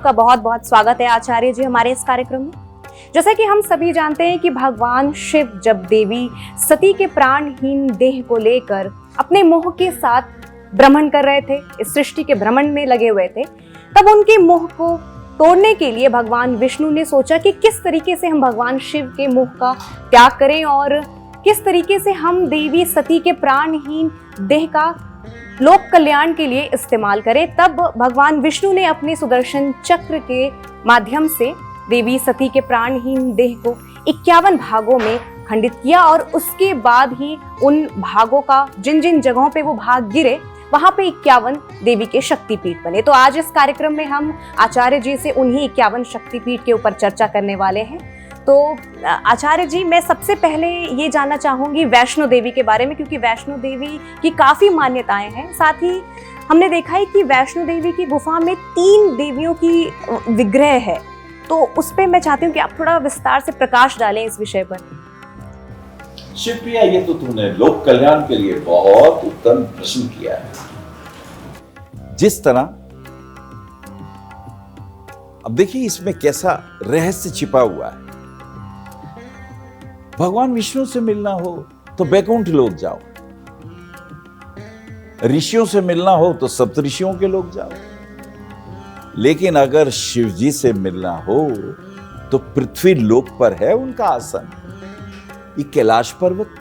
आपका बहुत बहुत स्वागत है आचार्य जी हमारे इस कार्यक्रम में। जैसा कि हम सभी जानते हैं कि भगवान शिव जब देवी सती के प्राणहीन देह को लेकर अपने मोह के साथ भ्रमण कर रहे थे, इस सृष्टि के भ्रमण में लगे हुए थे, तब उनके मोह को तोड़ने के लिए भगवान विष्णु ने सोचा कि किस तरीके से हम भगवान शिव के मोह का त्याग करें और किस तरीके से हम देवी सती के प्राणहीन देह का लोक कल्याण के लिए इस्तेमाल करें। तब भगवान विष्णु ने अपने सुदर्शन चक्र के माध्यम से देवी सती के प्राणहीन देह को 51 भागों में खंडित किया और उसके बाद ही उन भागों का जिन जिन जगहों पे वो भाग गिरे वहां पे 51 देवी के शक्तिपीठ बने। तो आज इस कार्यक्रम में हम आचार्य जी से उन्हीं 51 शक्तिपीठ के ऊपर चर्चा करने वाले हैं। तो आचार्य जी, मैं सबसे पहले ये जानना चाहूंगी वैष्णो देवी के बारे में, क्योंकि वैष्णो देवी की काफी मान्यताएं हैं। साथ ही हमने देखा है कि वैष्णो देवी की गुफा में 3 देवियों की विग्रह है, तो उस पर मैं चाहती हूँ कि आप थोड़ा विस्तार से प्रकाश डालें इस विषय पर। शिवप्रिया, ये तो तूने लोक कल्याण के लिए बहुत उत्तम प्रश्न किया है। जिस तरह अब देखिए इसमें कैसा रहस्य छिपा हुआ है। भगवान विष्णु से मिलना हो तो बैकुंठ लोक जाओ, ऋषियों से मिलना हो तो सप्तऋषियों के लोक जाओ, लेकिन अगर शिव जी से मिलना हो तो पृथ्वी लोक पर है उनका आसन, ये कैलाश पर्वत,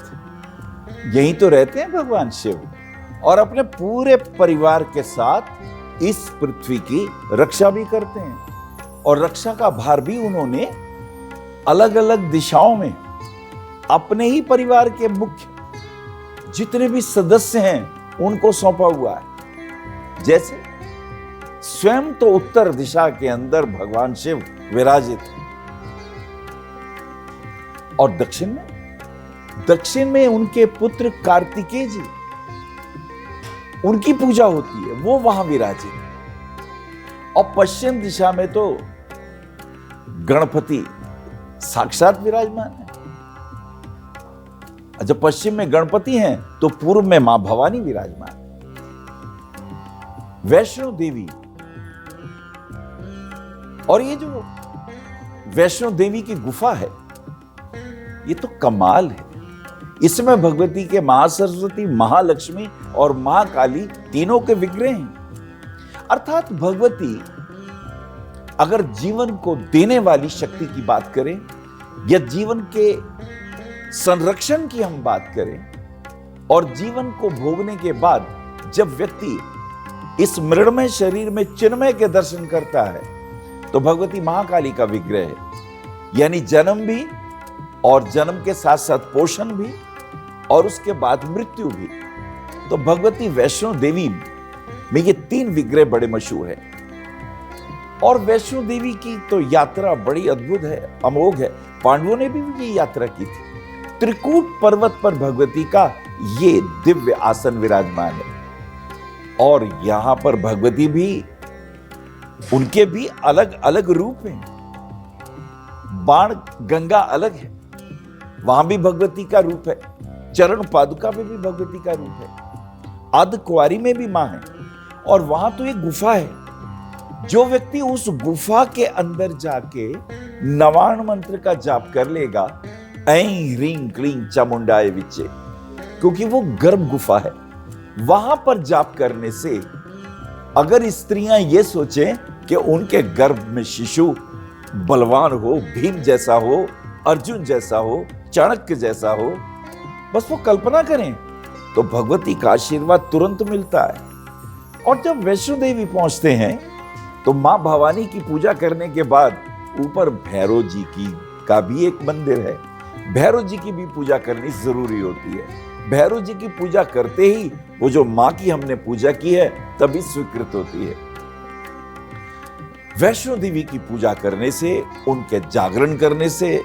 यहीं तो रहते हैं भगवान शिव और अपने पूरे परिवार के साथ इस पृथ्वी की रक्षा भी करते हैं। और रक्षा का भार भी उन्होंने अलग अलग दिशाओं में अपने ही परिवार के मुख्य जितने भी सदस्य हैं उनको सौंपा हुआ है। जैसे स्वयं तो उत्तर दिशा के अंदर भगवान शिव विराजित हैं और दक्षिण में उनके पुत्र कार्तिकेय जी, उनकी पूजा होती है, वो वहां विराजित है। और पश्चिम दिशा में तो गणपति साक्षात विराजमान है। जब पश्चिम में गणपति हैं तो पूर्व में मां भवानी विराजमान है। वैष्णो देवी, और ये जो वैष्णो देवी की गुफा है ये तो कमाल है। इसमें भगवती के महासरस्वती, महालक्ष्मी और महाकाली तीनों के विग्रह हैं। अर्थात भगवती अगर जीवन को देने वाली शक्ति की बात करें या जीवन के संरक्षण की हम बात करें और जीवन को भोगने के बाद जब व्यक्ति इस मृणमय शरीर में चिन्मय के दर्शन करता है तो भगवती महाकाली का विग्रह है। यानी जन्म भी और जन्म के साथ साथ पोषण भी और उसके बाद मृत्यु भी। तो भगवती वैष्णो देवी में ये 3 विग्रह बड़े मशहूर हैं। और वैष्णो देवी की तो यात्रा बड़ी अद्भुत है, अमोघ है। पांडवों ने भी ये यात्रा की थी। त्रिकूट पर्वत पर भगवती का ये दिव्य आसन विराजमान है और यहां पर भगवती भी, उनके भी अलग अलग रूप हैं। बाण गंगा अलग है, वहां भी भगवती का रूप है। चरण पादुका में भी भगवती का रूप है। आद्य कुंवारी में भी मां है और वहां तो एक गुफा है। जो व्यक्ति उस गुफा के अंदर जाके नवाण मंत्र का जाप कर लेगा, ऐं ह्रीं क्लीं चामुंडाय विच्चे, क्योंकि वो गर्भ गुफा है, वहां पर जाप करने से अगर स्त्रियां ये सोचें कि उनके गर्भ में शिशु बलवान हो, भीम जैसा हो, अर्जुन जैसा हो, चाणक्य जैसा हो, बस वो कल्पना करें तो भगवती का आशीर्वाद तुरंत मिलता है। और जब वैष्णो देवी पहुंचते हैं तो मां भवानी की पूजा करने के बाद ऊपर भैरव जी की का भी एक मंदिर है। भैरव जी की भी पूजा करनी जरूरी होती है। भैरव जी की पूजा करते ही वो जो मां की हमने पूजा की है तभी स्वीकृत होती है। वैष्णो देवी की पूजा करने से, उनके जागरण करने से,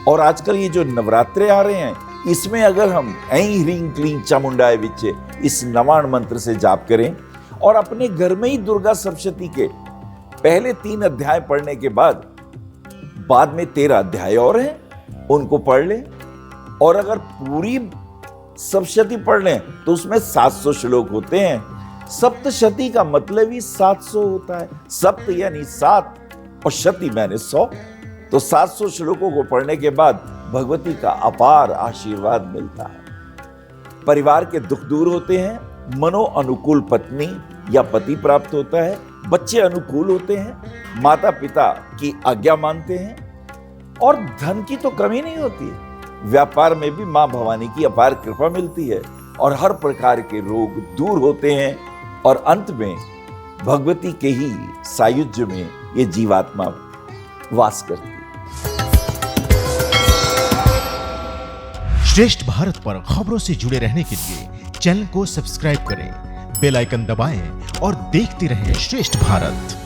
और आजकल ये जो नवरात्रे आ रहे हैं इसमें अगर हम ऐं ह्रीं क्लीं चामुंडाय विच्चे इस नवाण मंत्र से जाप करें और अपने घर में ही दुर्गा सप्तशती के पहले 3 अध्याय पढ़ने के बाद में 13 अध्याय और हैं, उनको पढ़ लें। और अगर पूरी सप्तशती पढ़ लें तो उसमें 700 श्लोक होते हैं। सप्तशती का मतलब ही 700 होता है। सप्त यानी 7 और शती मैंने 100, तो 700 श्लोकों को पढ़ने के बाद भगवती का अपार आशीर्वाद मिलता है। परिवार के दुख दूर होते हैं, मनो अनुकूल पत्नी या पति प्राप्त होता है, बच्चे अनुकूल होते हैं, माता पिता की आज्ञा मानते हैं और धन की तो कमी नहीं होती। व्यापार में भी मां भवानी की अपार कृपा मिलती है और हर प्रकार के रोग दूर होते हैं और अंत में भगवती के ही सायुज्य में ये जीवात्मा वास करती है। श्रेष्ठ भारत पर खबरों से जुड़े रहने के लिए चैनल को सब्सक्राइब करें, बेल आइकन दबाएं और देखते रहें श्रेष्ठ भारत।